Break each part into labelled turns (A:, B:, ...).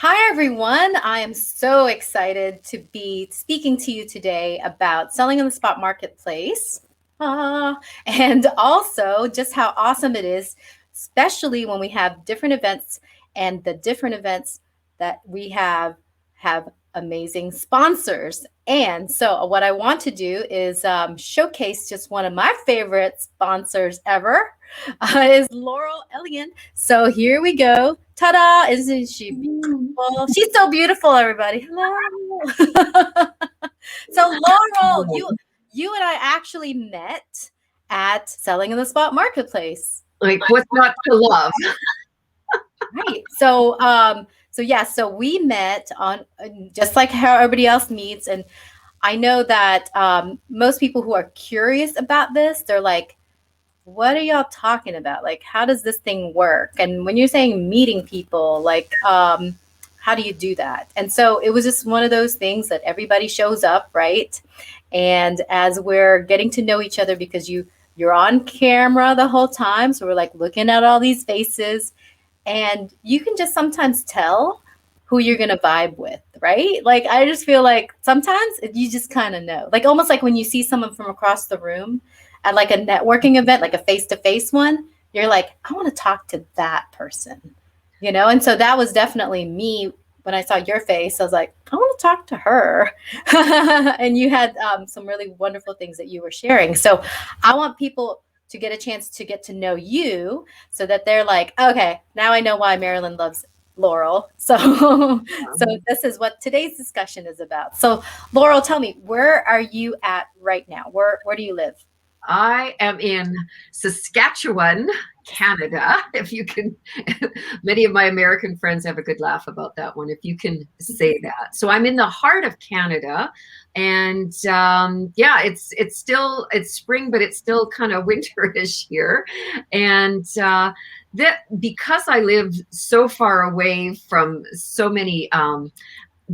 A: Hi, everyone. I am so excited to be speaking to you today about selling in the spot marketplace. And also just how awesome it is, especially when we have different events and the different events that we have amazing sponsors. And so, what I want to do is showcase just one of my favorite sponsors ever is Laurel Elliott. So, here we go. Ta da! Isn't she
B: Mm.
A: beautiful? She's so beautiful, everybody. Hello. So Laurel, you and I actually met at Selling in the Spot Marketplace.
B: Like, what's not to love?
A: Right. So we met on just like how everybody else meets. And I know that most people who are curious about this, they're like, what are y'all talking about? Like, how does this thing work? And when you're saying meeting people, like, how do you do that? And so it was just one of those things that everybody shows up, right? And as we're getting to know each other, because you're on camera the whole time, so we're like looking at all these faces, and you can just sometimes tell who you're gonna vibe with, right? Like I just feel like sometimes you just kind of know, like almost like when you see someone from across the room at like a networking event, like a face-to-face one, you're like, I want to talk to that person. And so that was definitely me when I saw your face. I was like, I want to talk to her. And you had some really wonderful things that you were sharing. So I want people to get a chance to get to know you so that they're like, okay, now I know why Marilyn loves Laurel. So so this is what today's discussion is about. So Laurel, tell me, where are you at right now? Where do you live?
B: I am in Saskatchewan, Canada. If you can, many of my American friends have a good laugh about that one, if you can say that. So I'm in the heart of Canada, and yeah, it's spring, but it's still kind of winterish here, and that because I live so far away from so many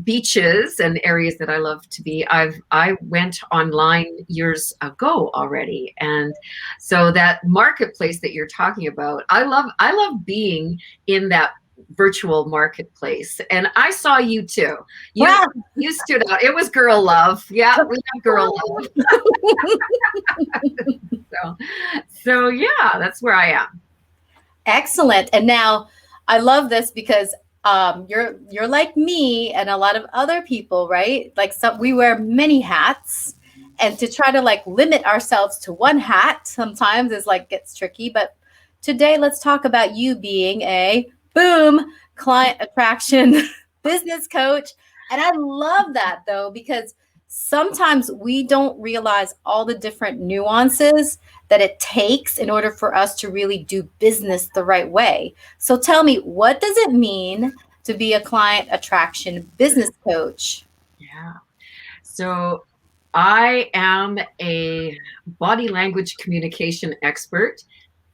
B: beaches and areas that I love to be. I went online years ago already, and so that marketplace that you're talking about, I love being in that virtual marketplace. And I saw you too. You
A: Wow.
B: you stood out. It was girl love. Yeah, we have girl love. So so yeah, that's where I am.
A: Excellent. And now I love this because you're like me and a lot of other people, right? Like some we wear many hats, and to try to like limit ourselves to one hat sometimes is like gets tricky. But today let's talk about you being a boom client attraction business coach. And I love that though, because sometimes we don't realize all the different nuances that it takes in order for us to really do business the right way. So tell me, what does it mean to be a client attraction business coach?
B: Yeah. So I am a body language communication expert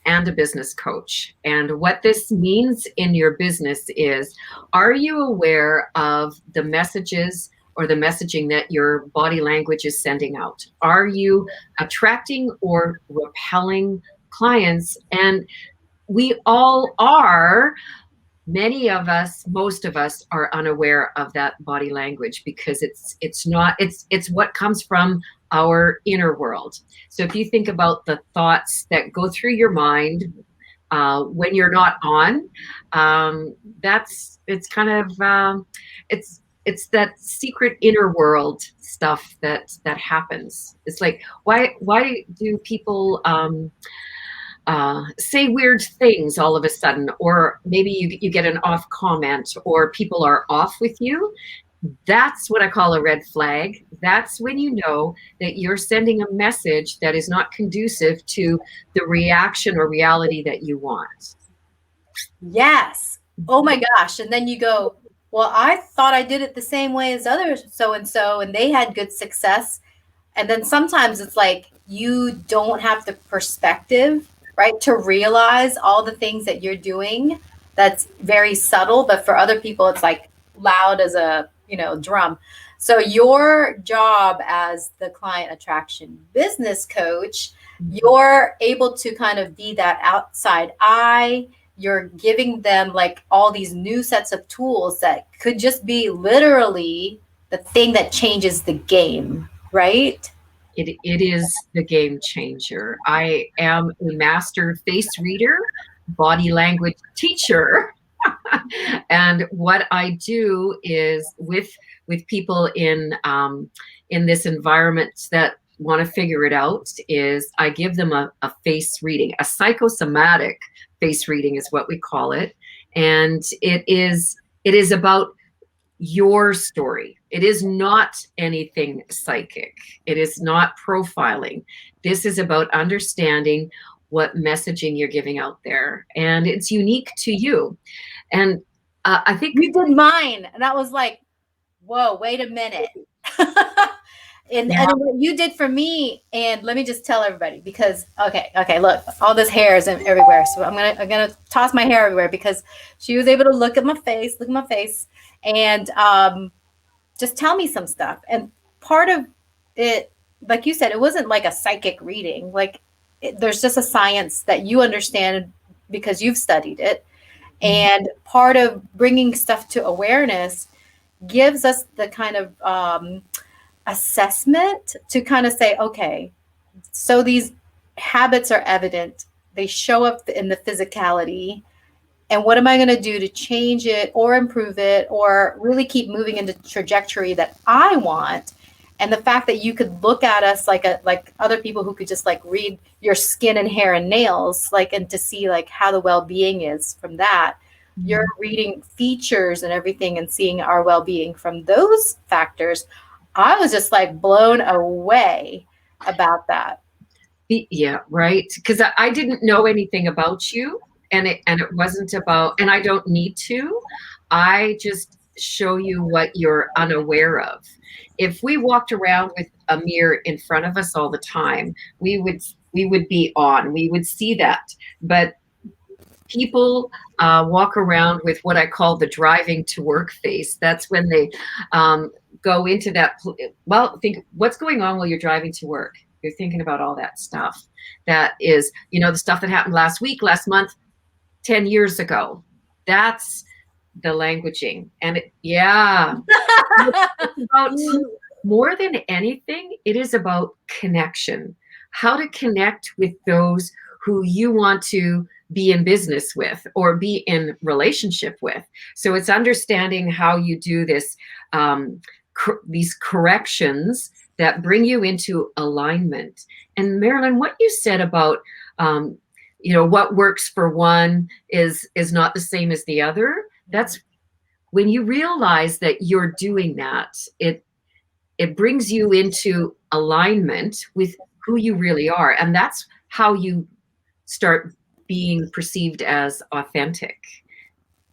B: and a business coach. And what this means in your business is, are you aware of the messages or the messaging that your body language is sending out? Are you attracting or repelling clients? And we all are. Many of us, most of us, are unaware of that body language because it's what comes from our inner world. So if you think about the thoughts that go through your mind when you're not on, that's it's kind of it's that secret inner world stuff that happens. It's like, why do people say weird things all of a sudden, or maybe you get an off comment, or people are off with you? That's what I call a red flag. That's when you know that you're sending a message that is not conducive to the reaction or reality that you want.
A: Yes. Oh my gosh. And then you go, well, I thought I did it the same way as others, so and so, and they had good success. And then sometimes it's like you don't have the perspective, right, to realize all the things that you're doing that's very subtle, but for other people it's like loud as a, drum. So your job as the client attraction business coach, you're able to kind of be that outside eye you're giving them like all these new sets of tools that could just be literally the thing that changes the game, right?
B: It is the game changer. I am a master face reader, body language teacher. And what I do is with people in this environment that want to figure it out is I give them a face reading, a psychosomatic face reading is what we call it. And it is about your story. It is not anything psychic. It is not profiling. This is about understanding what messaging you're giving out there. And it's unique to you. And I think,
A: You did mine, and that was like, whoa, wait a minute. And
B: yeah,
A: what you did for me, and let me just tell everybody, because okay, look, all this hair is everywhere, so I'm gonna toss my hair everywhere because she was able to look at my face, and just tell me some stuff. And part of it, like you said, it wasn't like a psychic reading. Like there's just a science that you understand because you've studied it, and part of bringing stuff to awareness gives us the kind of assessment to kind of say, okay, so these habits are evident, they show up in the physicality, and what am I going to do to change it or improve it or really keep moving in the trajectory that I want? And the fact that you could look at us like other people who could just like read your skin and hair and nails, like, and to see like how the well-being is from that. You're reading features and everything and seeing our well-being from those factors. I was just like blown away about that.
B: yeah, right. Because I didn't know anything about you, and it wasn't about, and I don't need to. I just show you what you're unaware of. If we walked around with a mirror in front of us all the time, we would be on. We would see that, but people walk around with what I call the driving to work face. That's when they go into that. Well, think what's going on while you're driving to work. You're thinking about all that stuff. That is, the stuff that happened last week, last month, 10 years ago. That's the languaging. And yeah, it's about more than anything, it is about connection. How to connect with those who you want to be in business with or be in relationship with. So it's understanding how you do this, these corrections that bring you into alignment. And Marilyn, what you said about, what works for one is not the same as the other. That's when you realize that you're doing that, it brings you into alignment with who you really are. And that's how you start being perceived as authentic.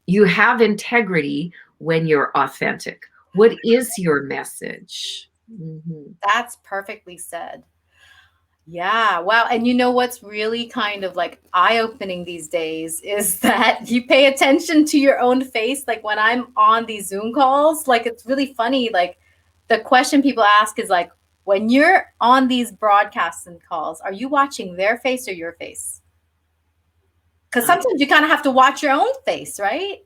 B: You have integrity when you're authentic. What is your message? Mm-hmm.
A: That's perfectly said. Yeah, wow. And you know what's really kind of like eye-opening these days is that you pay attention to your own face. Like when I'm on these Zoom calls, like it's really funny. Like the question people ask is like, when you're on these broadcasts and calls, are you watching their face or your face? Because sometimes you kind of have to watch your own face, right?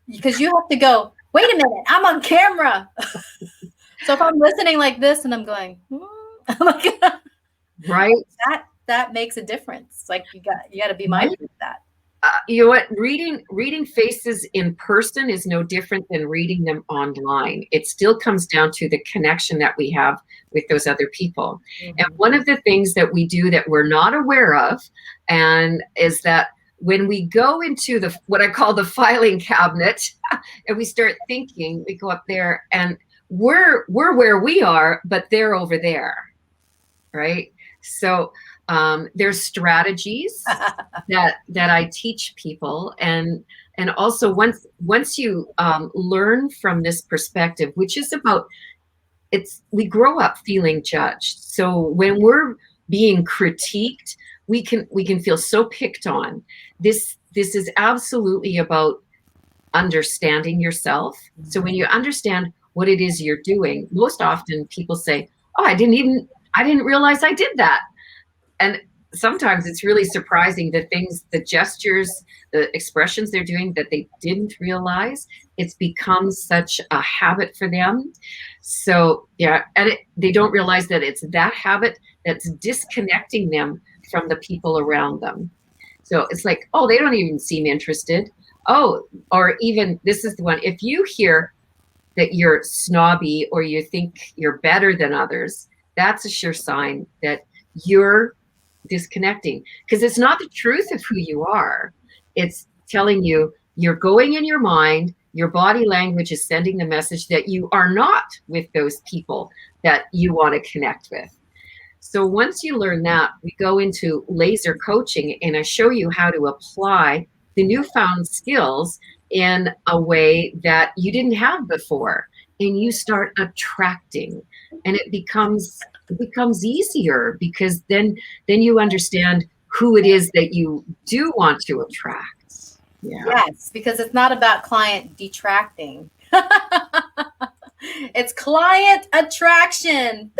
A: Because you have to go, wait a minute, I'm on camera. So if I'm listening like this and I'm going,
B: right?
A: That makes a difference. Like you got to be
B: Right.
A: mindful of that.
B: You know what? Reading faces in person is no different than reading them online. It still comes down to the connection that we have with those other people.
A: Mm-hmm.
B: And one of the things that we do that we're not aware of, and is that when we go into the what I call the filing cabinet, and we start thinking, we go up there, and we're where we are, but they're over there, right? So there's strategies that I teach people, and also once you learn from this perspective, which is about we grow up feeling judged. So when we're being critiqued, we can feel so picked on. This is absolutely about understanding yourself. So when you understand what it is you're doing, most often people say, "Oh, I didn't realize I did that." And sometimes it's really surprising the things, the gestures, the expressions they're doing that they didn't realize. It's become such a habit for them. So yeah, and they don't realize that it's that habit that's disconnecting them from the people around them. So it's like, oh, they don't even seem interested. Oh, or even this is the one. If you hear that you're snobby or you think you're better than others, that's a sure sign that you're disconnecting, because it's not the truth of who you are. It's telling you you're going in your mind, your body language is sending the message that you are not with those people that you want to connect with. So once you learn that, we go into laser coaching and I show you how to apply the newfound skills in a way that you didn't have before. And you start attracting, and it becomes easier, because then you understand who it is that you do want to attract. Yeah.
A: Yes, because it's not about client detracting. It's client attraction.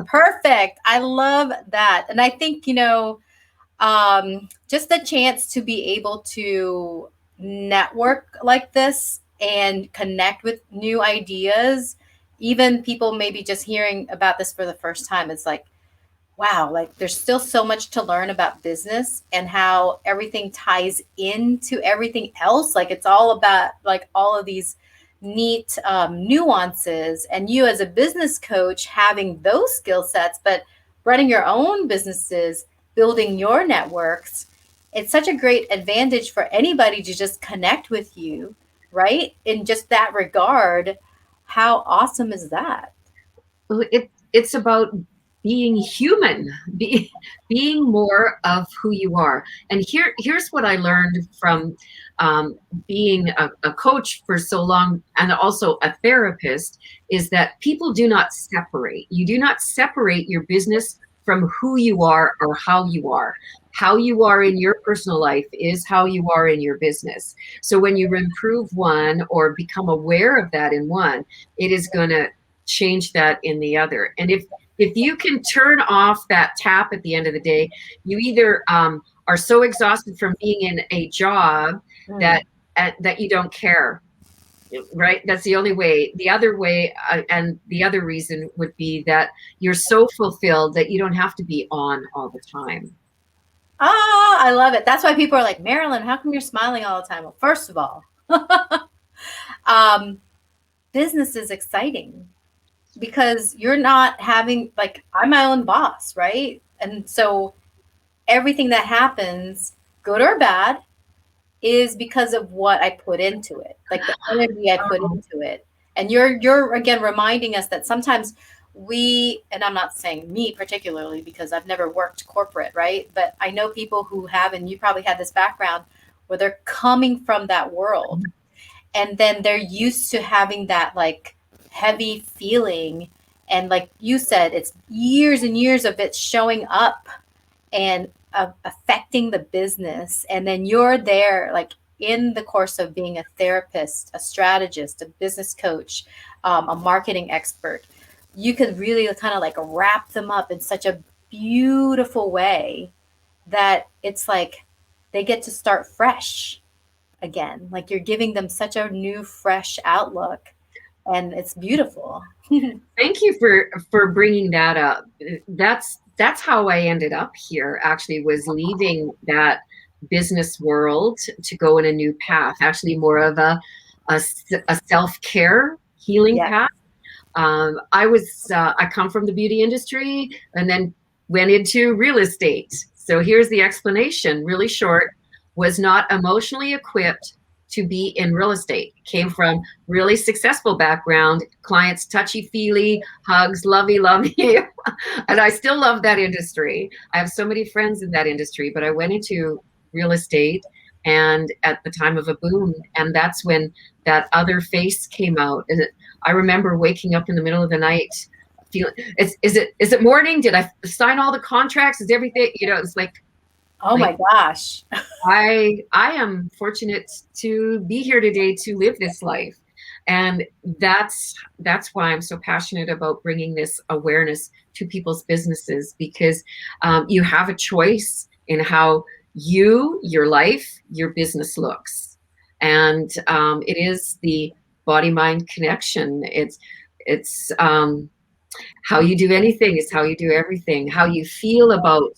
A: Perfect. I love that. And I think, just the chance to be able to network like this and connect with new ideas, even people maybe just hearing about this for the first time, it's like, wow, like there's still so much to learn about business and how everything ties into everything else. Like it's all about like all of these neat nuances, and you as a business coach having those skill sets, but running your own businesses, building your networks. It's such a great advantage for anybody to just connect with you, right? In just that regard. How awesome is that?
B: It's about being human, being more of who you are. And here's what I learned from being a coach for so long and also a therapist, is that people do not separate. You do not separate your business from who you are or how you are. How you are in your personal life is how you are in your business. So when you improve one or become aware of that in one, it is going to change that in the other. And if you can turn off that tap at the end of the day, you either are so exhausted from being in a job
A: Mm.
B: that that you don't care, right? That's the only way. The other way, and the other reason would be that you're so fulfilled that you don't have to be on all the time.
A: Ah, I love it. That's why people are like, Marilyn, how come you're smiling all the time? Well, first of all, um, business is exciting because you're not having, like, I'm my own boss, right? And so everything that happens, good or bad, is because of what I put into it, like the energy I put into it. And you're again reminding us that sometimes we, and I'm not saying me particularly because I've never worked corporate, right? But I know people who have, and you probably had this background where they're coming from that world and then they're used to having that like heavy feeling, and like you said, it's years and years of it showing up and affecting the business. And then you're there, like in the course of being a therapist, a strategist, a business coach, a marketing expert, you could really kind of like wrap them up in such a beautiful way that it's like they get to start fresh again. Like you're giving them such a new, fresh outlook, and it's beautiful.
B: Thank you for bringing that up. That's how I ended up here. Actually, was leaving that business world to go in a new path. Actually, more of a self care healing
A: Yeah.
B: path. I come from the beauty industry and then went into real estate. So here's the explanation, really short. Was not emotionally equipped to be in real estate. Came from really successful background, clients touchy feely, hugs, lovey lovey, and I still love that industry. I have so many friends in that industry, but I went into real estate and at the time of a boom, and that's when that other face came out. I remember waking up in the middle of the night feeling, is it morning? Did I sign all the contracts? Is everything, it's
A: Oh
B: like
A: my gosh.
B: I am fortunate to be here today to live this life. And that's why I'm so passionate about bringing this awareness to people's businesses, because you have a choice in how your life, your business looks. And it is the body mind connection. It's how you do anything is how you do everything. How you feel about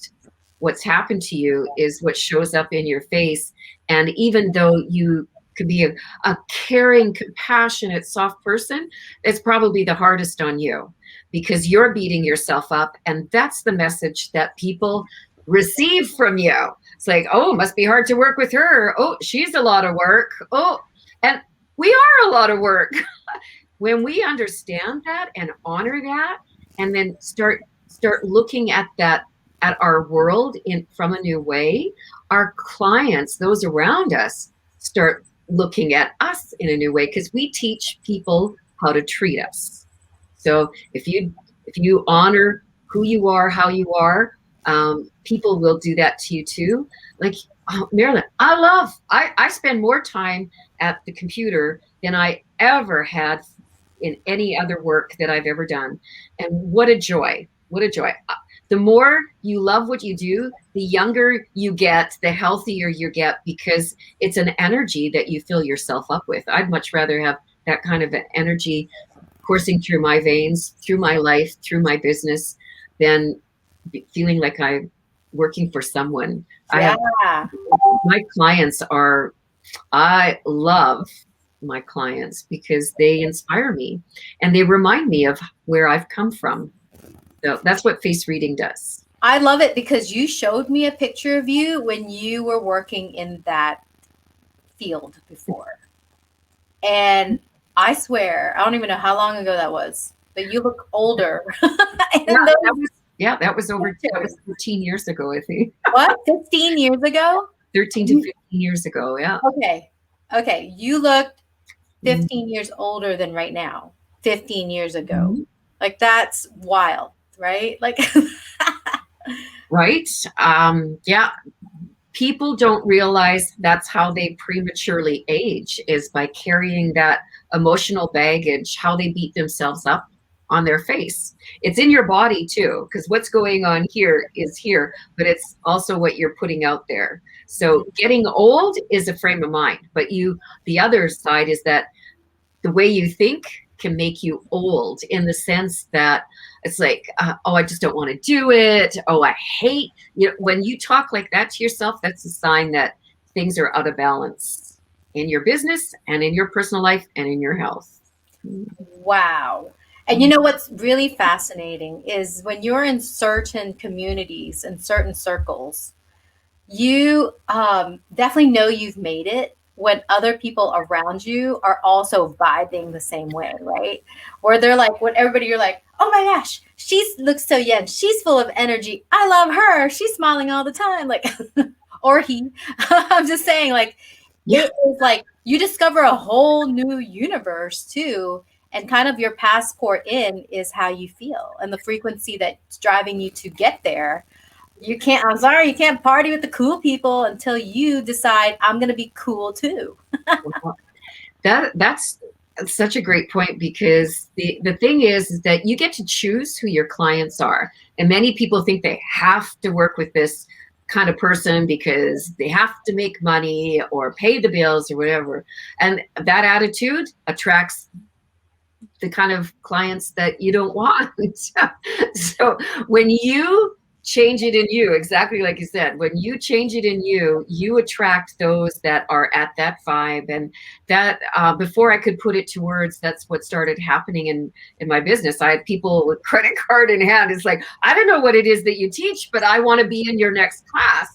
B: what's happened to you is what shows up in your face. And even though you could be a caring, compassionate, soft person, it's probably the hardest on you because you're beating yourself up. And that's the message that people receive from you. It's like, oh, it must be hard to work with her. Oh, she's a lot of work. Oh, and we are a lot of work. When we understand that and honor that, and then start looking at that, at our world in from a new way, our clients, those around us, start looking at us in a new way, because we teach people how to treat us. So if you honor who you are, how you are, people will do that to you too. Like, oh, Marilyn, I spend more time at the computer than I ever had in any other work that I've ever done. And what a joy. What a joy. The more you love what you do, the younger you get, the healthier you get, because it's an energy that you fill yourself up with. I'd much rather have that kind of an energy coursing through my veins, through my life, through my business, than feeling like I'm working for someone. I
A: Yeah.
B: have my clients are, I love my clients because they inspire me and they remind me of where I've come from. So that's what face reading does.
A: I love it because you showed me a picture of you when you were working in that field before. And I swear, I don't even know how long ago that was, but you look older
B: Yeah,
A: in those
B: that was over, that
A: pictures.
B: was 13 years ago, I think.
A: What, 15 years ago?
B: 13 to 15 years ago, yeah.
A: Okay. Okay. You looked
B: Mm-hmm.
A: 15 years older than right now, 15 years ago.
B: Mm-hmm.
A: Like, that's wild, right? Like,
B: Right? Yeah, people don't realize that's how they prematurely age, is by carrying that emotional baggage, how they beat themselves up on their face. It's in your body too, because what's going on here is here, but it's also what you're putting out there. So getting old is a frame of mind, but the other side is that the way you think can make you old, in the sense that it's like, oh, I just don't want to do it. Oh, I hate, when you talk like that to yourself, that's a sign that things are out of balance in your business and in your personal life and in your health.
A: wow. And you know what's really fascinating is when you're in certain communities and certain circles, you definitely know you've made it when other people around you are also vibing the same way, right? Where they're like, when everybody, you're like, oh my gosh, she looks so young. She's full of energy. I love her. She's smiling all the time. Like, or he. I'm just saying, like,
B: Yeah.
A: it is like you discover a whole new universe too. And kind of your passport in is how you feel and the frequency that's driving you to get there. You can't, I'm sorry, you can't party with the cool people until you decide I'm going to be cool too.
B: That's such a great point, because the thing is that you get to choose who your clients are. And many people think they have to work with this kind of person because they have to make money or pay the bills or whatever. And that attitude attracts the kind of clients that you don't want. So when you change it in you, exactly like you said, when you change it in you, you attract those that are at that vibe. And that, before I could put it to words, that's what started happening in my business. I had people with credit card in hand. It's like, I don't know what it is that you teach, but I want to be in your next class,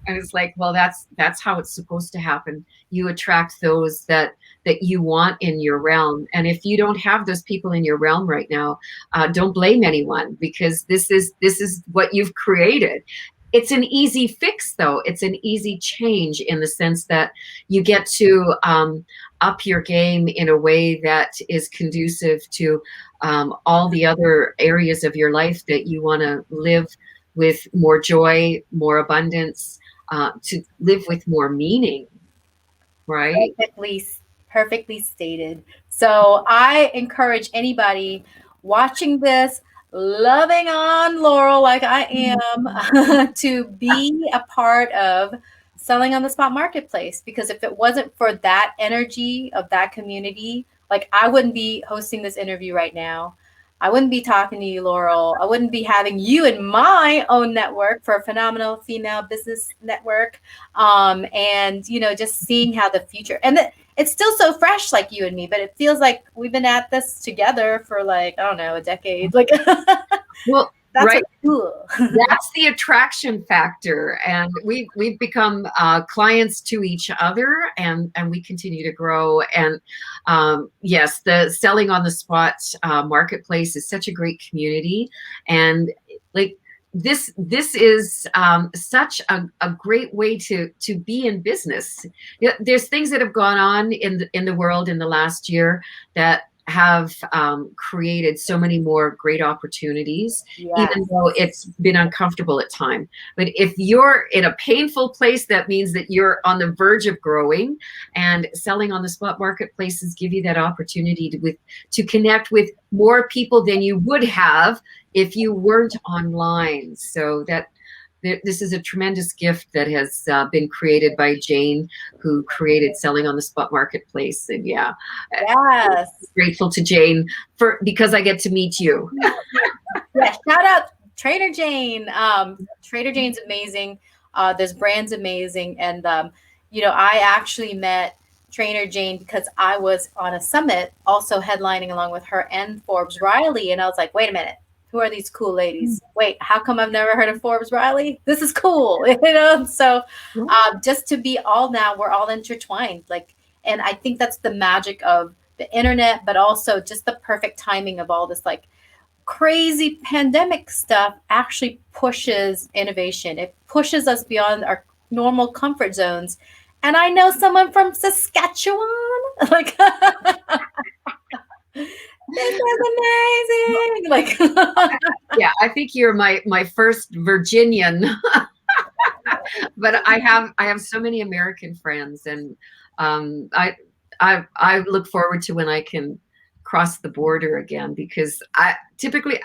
B: and it's like, well, that's how it's supposed to happen. You attract those that you want in your realm. And if you don't have those people in your realm right now, don't blame anyone, because this is what you've created. It's an easy fix, though. It's an easy change, in the sense that you get to up your game in a way that is conducive to all the other areas of your life that you want to live with more joy, more abundance, to live with more meaning, right?
A: Perfectly, perfectly stated. So I encourage anybody watching this, loving on Laurel like I am, to be a part of selling on the spot marketplace. Because if it wasn't for that energy of that community, like I wouldn't be hosting this interview right now. I wouldn't be talking to you, Laurel. I wouldn't be having you in my own network for a phenomenal female business network. And just seeing how the future and it's still so fresh, like you and me, but it feels like we've been at this together for like, I don't know, a decade. Like
B: Well,
A: that's
B: right.
A: what's cool.
B: That's the attraction factor, and we've become clients to each other, and we continue to grow. And yes, the selling on the spot marketplace is such a great community, and like this is such a great way to be in business. There's things that have gone on in the world in the last year that have created so many more great opportunities,
A: Yes.
B: even though it's been uncomfortable at time. But if you're in a painful place, that means that you're on the verge of growing, and selling on the spot marketplaces give you that opportunity to connect with more people than you would have if you weren't online. So this is a tremendous gift that has been created by Jane, who created selling on the spot marketplace. And yeah,
A: Yes.
B: grateful to Jane because I get to meet you.
A: Yeah. Shout out Trader Jane. Trader Jane's amazing. This brand's amazing. And, I actually met Trainer Jane because I was on a summit also headlining along with her and Forbes Riley. And I was like, wait a minute. Who are these cool ladies? Wait, how come I've never heard of Forbes Riley? This is cool, So, just to be all now, we're all intertwined. Like, and I think that's the magic of the internet, but also just the perfect timing of all this, like crazy pandemic stuff actually pushes innovation. It pushes us beyond our normal comfort zones. And I know someone from Saskatchewan. Like, this is amazing. Like,
B: Yeah, I think you're my first Virginian, but I have so many American friends, and um, I I look forward to when I can cross the border again, because I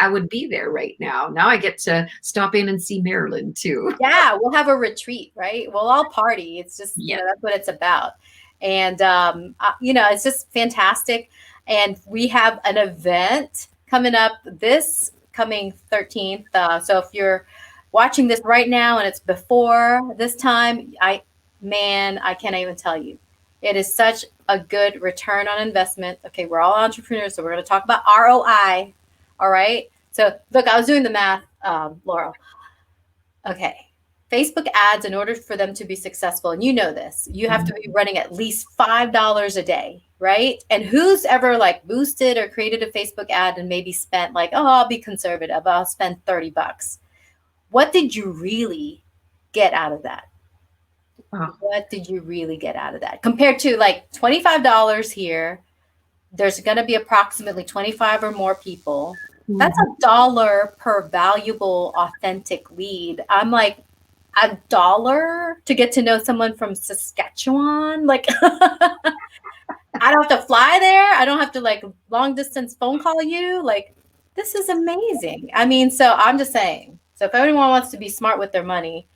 B: would be there right now. Now I get to stop in and see Marilyn too.
A: yeah, we'll have a retreat, right? We'll all party. It's just,
B: Yeah.
A: that's what it's about. And, it's just fantastic. And we have an event coming up this coming 13th. So if you're watching this right now and it's before this time, I can't even tell you. It is such a good return on investment. Okay, we're all entrepreneurs, so we're going to talk about ROI. All right. So look, I was doing the math, Laurel. Okay. Facebook ads, in order for them to be successful, and you know this, you have to be running at least $5 a day, right? And who's ever like boosted or created a Facebook ad and maybe spent like, oh, I'll be conservative, I'll spend $30. What did you really get out of that?
B: Oh,
A: What did you really get out of that? Compared to like $25 here, there's going to be approximately 25 or more people. That's $1 per valuable, authentic lead. I'm like, $1 to get to know someone from Saskatchewan? Like, I don't have to fly there. I don't have to like long distance phone call you. Like, this is amazing. I mean, so I'm just saying. So if anyone wants to be smart with their money,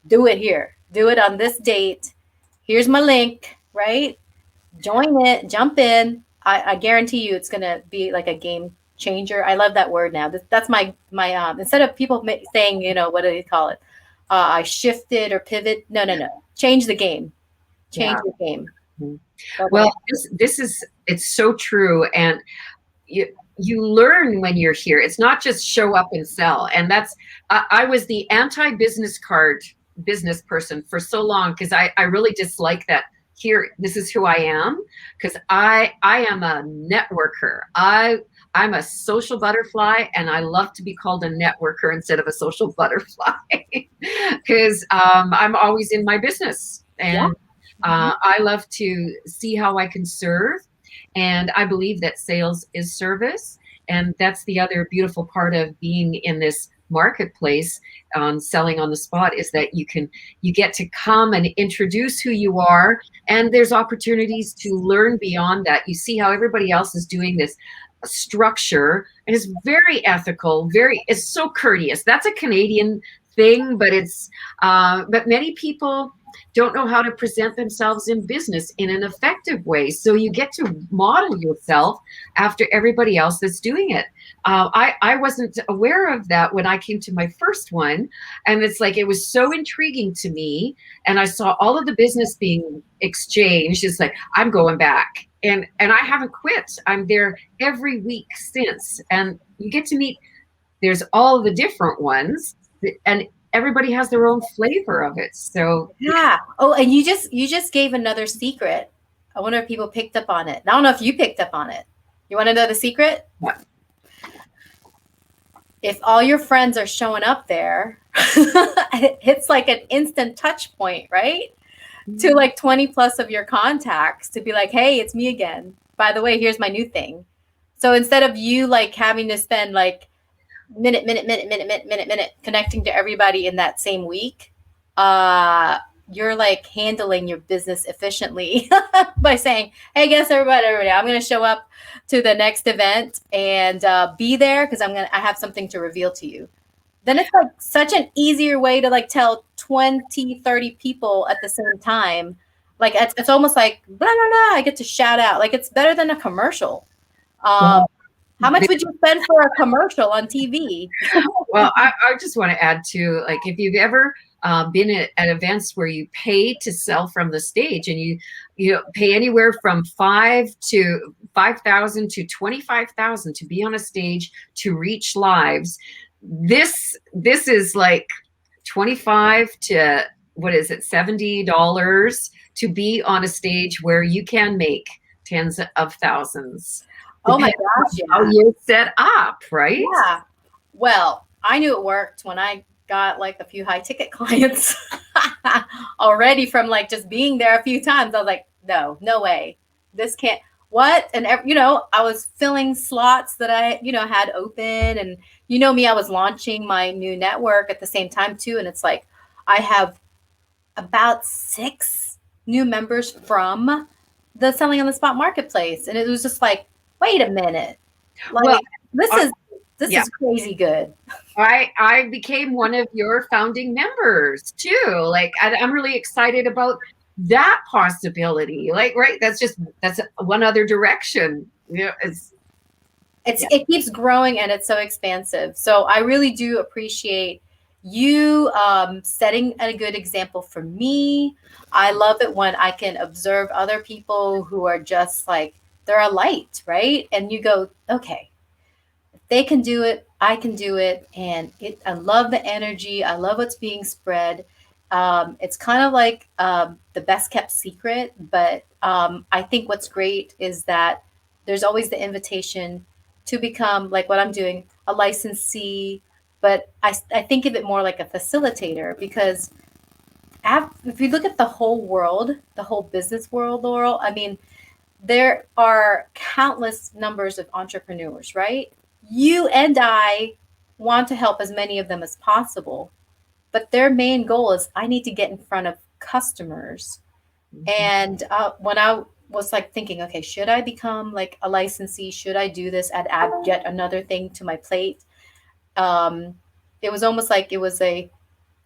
A: do it here. Do it on this date. Here's my link, right? Join it, jump in. I guarantee you it's going to be like a game changer. I love that word now. That's my instead of people saying, what do they call it? I shifted or pivot. No, no, no. Change the game. Change
B: yeah.
A: the game.
B: Well, this is it's so true, and you learn when you're here. It's not just show up and sell. And that's I was the anti-business card business person for so long, because I really dislike that. Here, this is who I am, because I am a networker. I'm a social butterfly, and I love to be called a networker instead of a social butterfly, because I'm always in my business, and I love to see how I can serve. And I believe that sales is service. And that's the other beautiful part of being in this marketplace, selling on the spot, is that you get to come and introduce who you are, and there's opportunities to learn beyond that. You see how everybody else is doing this structure, and it's very ethical, very, it's so courteous. That's a Canadian thing, but but many people don't know how to present themselves in business in an effective way. So you get to model yourself after everybody else that's doing it. I wasn't aware of that when I came to my first one. And it's like, it was so intriguing to me. And I saw all of the business being exchanged. It's like, I'm going back. And I haven't quit. I'm there every week since. And you get to meet, there's all the different ones, and everybody has their own flavor of it. So
A: Yeah. Oh, and you just gave another secret. I wonder if people picked up on it. I don't know if you picked up on it. You want to know the secret?
B: yeah.
A: If all your friends are showing up there, it's like an instant touch point, right? To like 20 plus of your contacts to be like, hey, it's me again. By the way, here's my new thing. So instead of you like having to spend like minute connecting to everybody in that same week, uh you're like handling your business efficiently by saying, hey, guess everybody, I'm going to show up to the next event and be there because I have something to reveal to you. Then it's like such an easier way to like tell 20, 30 people at the same time. Like it's almost like blah blah blah, I get to shout out. Like it's better than a commercial. um
B: Well,
A: how much would you spend for a commercial on TV?
B: I just want to add to, like, if you've ever been at events where you pay to sell from the stage, and you pay anywhere from 5,000 to 25,000 to be on a stage to reach lives. This is like 25 to, what is it, $70 to be on a stage where you can make tens of thousands,
A: Oh my
B: depending
A: gosh,
B: on how
A: yeah.
B: you're set up, right?
A: Yeah. Well, I knew it worked when I got like a few high ticket clients already from like just being there a few times. I was like, no, no way. This can't. What? And I was filling slots that I, had open, and me, I was launching my new network at the same time too. And it's like I have about 6 new members from the selling on the spot marketplace, and it was just like, wait a minute,
B: Well,
A: like this
B: I,
A: is this
B: yeah,
A: is crazy good.
B: I became one of your founding members too. Like, I'm really excited about that possibility. Like, right, that's one other direction. It's
A: It's
B: yeah.
A: it keeps growing and it's so expansive. So I really do appreciate you setting a good example for me. I love it when I can observe other people who are just like they're a light, right? And you go, okay, they can do it, I can do it. And I love the energy, I love what's being spread. It's kind of like the best kept secret, but I think what's great is that there's always the invitation to become, like what I'm doing, a licensee. But I think of it more like a facilitator because if you look at the whole world, the whole business world, Laurel, I mean, there are countless numbers of entrepreneurs, right? You and I want to help as many of them as possible, but their main goal is I need to get in front of customers.
B: Mhm.
A: And when I was like thinking, okay, should I become like a licensee? Should I do this? Add yet another thing to my plate. Um, it was almost like it was a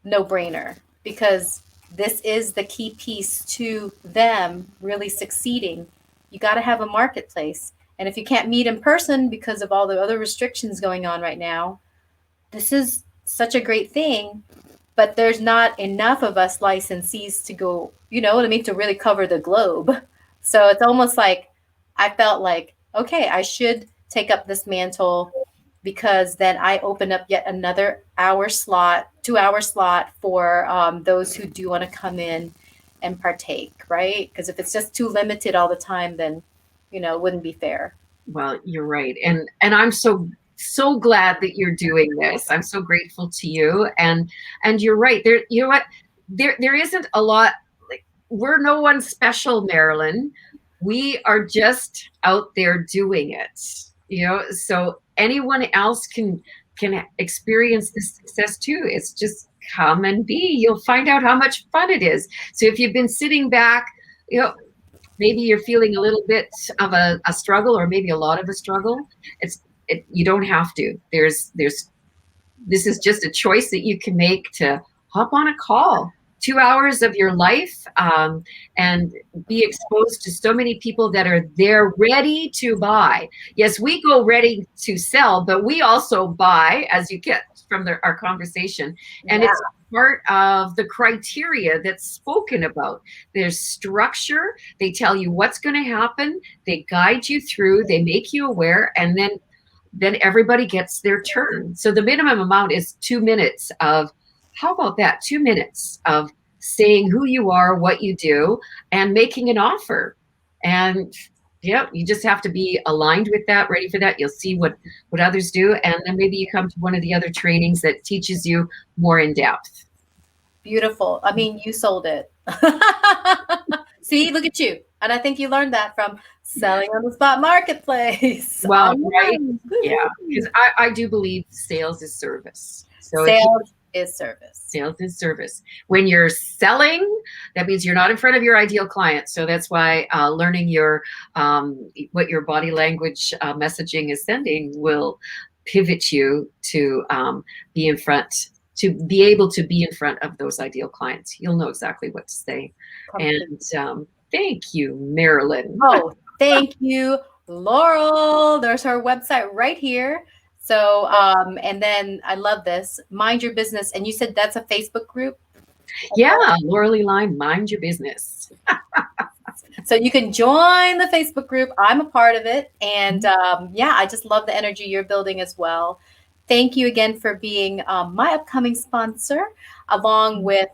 A: no brainer because this is the key piece to them really succeeding. You got to have a marketplace. And if you can't meet in person because of all the other restrictions going on right now, this is such a great thing. But there's not enough of us licensees to go, you know what I mean, to really cover the globe. So it's almost like I felt like, okay, I should take up this mantle because then I open up yet another hour slot, 2 hour slot for those who do want to come in and partake, right? Because if it's just too limited all the time, then, it wouldn't be fair.
B: Well, you're right. And I'm so glad that you're doing this. I'm so grateful to you. And you're right. There, you know what? There isn't a lot, like, we're no one special, Marilyn. We are just out there doing it. So anyone else can experience this success too. It's just come and be. You'll find out how much fun it is. So if you've been sitting back, you know, maybe you're feeling a little bit of a struggle, or maybe a lot of a struggle. You don't have to. There's this is just a choice that you can make to hop on a call, 2 hours of your life, and be exposed to so many people that are there ready to buy. Yes, we go ready to sell, but we also buy, as you get from our conversation. And
A: Yeah.
B: it's part of the criteria that's spoken about. There's structure. They tell you what's going to happen. They guide you through. They make you aware. And then everybody gets their turn. So the minimum amount is 2 minutes of, how about that? 2 minutes of saying who you are, what you do, and making an offer. And yeah, you just have to be aligned with that, ready for that. You'll see what others do. And then maybe you come to one of the other trainings that teaches you more in depth.
A: Beautiful. I mean, you sold it. See, look at you. And I think you learned that from selling on the spot marketplace.
B: Well, right?
A: Online.
B: Yeah,
A: Woo-hoo.
B: because I do believe sales is service. So if you
A: Sales is service.
B: sales is service. When you're selling, that means you're not in front of your ideal client. So that's why learning what your body language messaging is sending will pivot you to be in front, to be able to be in front of those ideal clients. You'll know exactly what to say.
A: Complete.
B: And thank you, Marilyn.
A: Oh, thank you, Laurel. There's her website right here. So, and then I love this. Mind your business. And you said that's a Facebook group?
B: Yeah, Lauralee Line, mind your business.
A: So you can join the Facebook group. I'm a part of it. And yeah, I just love the energy you're building as well. Thank you again for being my upcoming sponsor, along with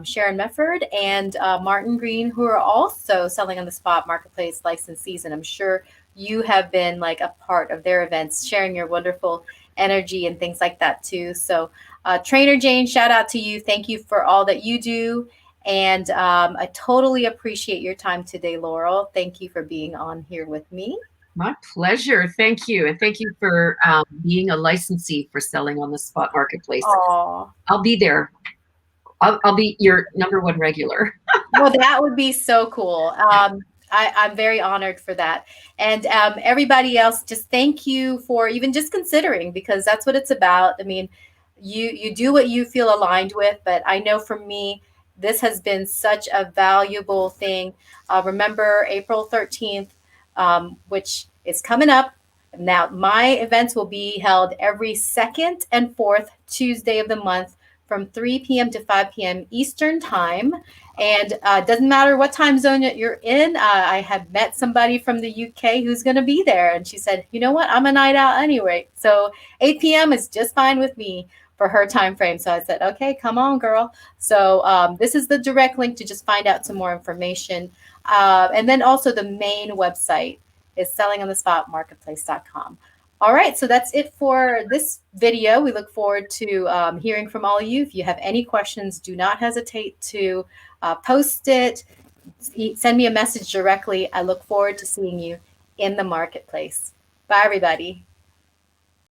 A: Sharon Mefford and Martin Green, who are also selling on the spot marketplace licensees. And I'm sure you have been like a part of their events, sharing your wonderful energy and things like that too. So, Trainer Jane, shout out to you. Thank you for all that you do. And I totally appreciate your time today, Laurel. Thank you for being on here with me.
B: My pleasure. Thank you. And thank you for being a licensee for selling on the spot marketplace.
A: Oh,
B: I'll be there. I'll be your number one regular.
A: well, that would be so cool. I'm very honored for that. And everybody else, just thank you for even just considering, because that's what it's about. I mean, you do what you feel aligned with, but I know for me, this has been such a valuable thing. Remember April 13th, which is coming up. Now, my events will be held every second and fourth Tuesday of the month from 3 p.m. to 5 p.m. Eastern Time. And doesn't matter what time zone you're in. I have met somebody from the UK who's going to be there. And she said, you know what? I'm a night out anyway. So 8 p.m. is just fine with me for her time frame. So I said, okay, come on, girl. So this is the direct link to just find out some more information. And then also the main website is sellingonthespotmarketplace.com. All right, so that's it for this video. We look forward to hearing from all of you. If you have any questions, do not hesitate to post it, send me a message directly. I look forward to seeing you in the marketplace. Bye, everybody.